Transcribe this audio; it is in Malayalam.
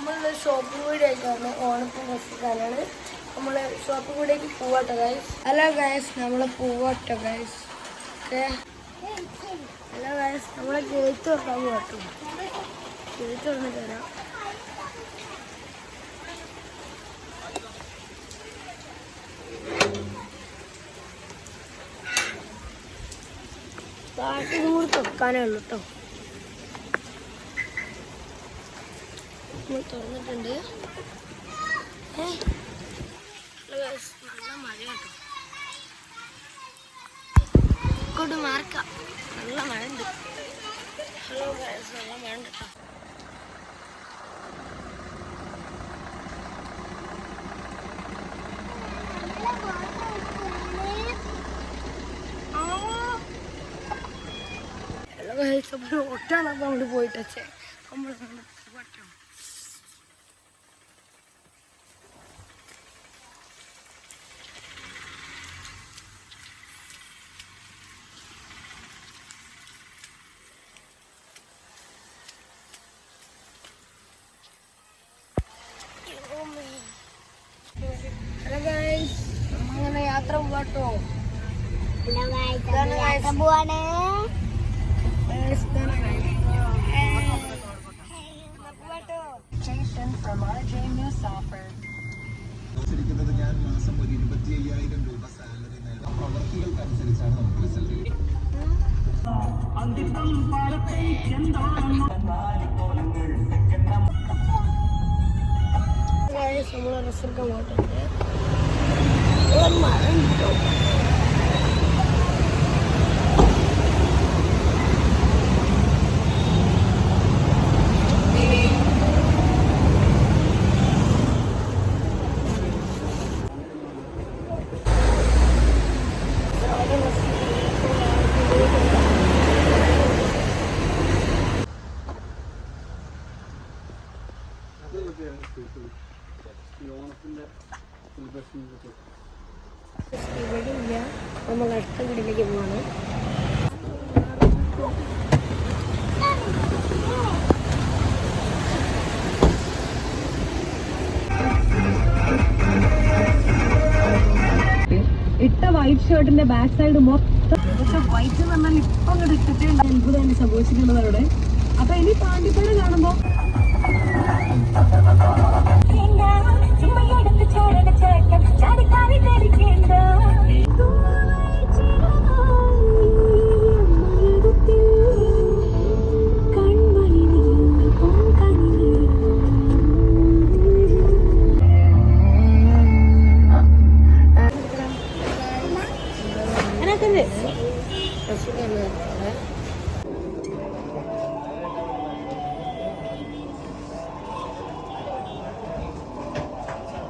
നമ്മള് ഷോപ്പിംഗ് കൂടിയായിട്ടാണ് ഓണത്തിന് ഡ്രസ്സെടുക്കാനാണ് നമ്മള് ഷോപ്പിംഗ് കൂടിയേക്ക് പോവാട്ടോ ഗൈസ്. ഹലോ ഗൈസ്, നമ്മള് പോവാട്ടോ ഗൈസ്. ഓക്കെ, ഹലോ ഗൈസ്, നമ്മളെ ഗേറ്റ് തുറക്കാൻ പോവാട്ടോ. ഗേറ്റ് തുറന്ന് തരാം. പാട്ടിനും കൂടി തുറക്കാനേ ഉള്ളൂ കേട്ടോ. നമ്മൾ തുറന്നിട്ടുണ്ട്. നല്ല മഴ കേട്ടോ. ഇങ്ങോട്ട് മാർക്കാം. നല്ല മഴ ഉണ്ട്. ഹലോ ഗൈസ്, നല്ല മഴ ഉണ്ട് കേട്ടോ. ഹലോ ഗൈസ്, അപ്പോൾ ഒട്ടാണ് അപ്പോൾ അങ്ങോട്ട് പോയിട്ട് വെച്ചേ. നമ്മൾ വട്ടം ഹലോ ഗൈസ്, നമ്മങ്ങനെ യാത്ര പോവാട്ടോ. യാത്ര പോവാണ്. ഞാൻ മാസം ഒരു 25,000 രൂപ സാലറി നേടാം. പ്രവർത്തികൾക്കനുസരിച്ചാണ് നമുക്ക് റിസൾട്ട് കിട്ടുന്നത്. നമ്മളെ റിസൾട്ട് പോയിട്ടുണ്ട്. മഴ ഉണ്ടോ? ഇവിടെ ഇല്ല. നമ്മൾ അടുത്ത വീട്ടിലേക്ക് പോവാണ്. ഇട്ട വൈറ്റ് ഷർട്ടിന്റെ ബാക്ക് സൈഡ് മൊത്തം വൈറ്റ് എന്ന് പറഞ്ഞാൽ ഇപ്പൊ അങ്ങോട്ട് ഇട്ടിട്ടേ അത്ഭുതമാണ് സംഭവിച്ചിട്ടുള്ളത് അവിടെ. അപ്പൊ ഇനി പാണ്ടിപ്പഴ കാണുമ്പോ Así que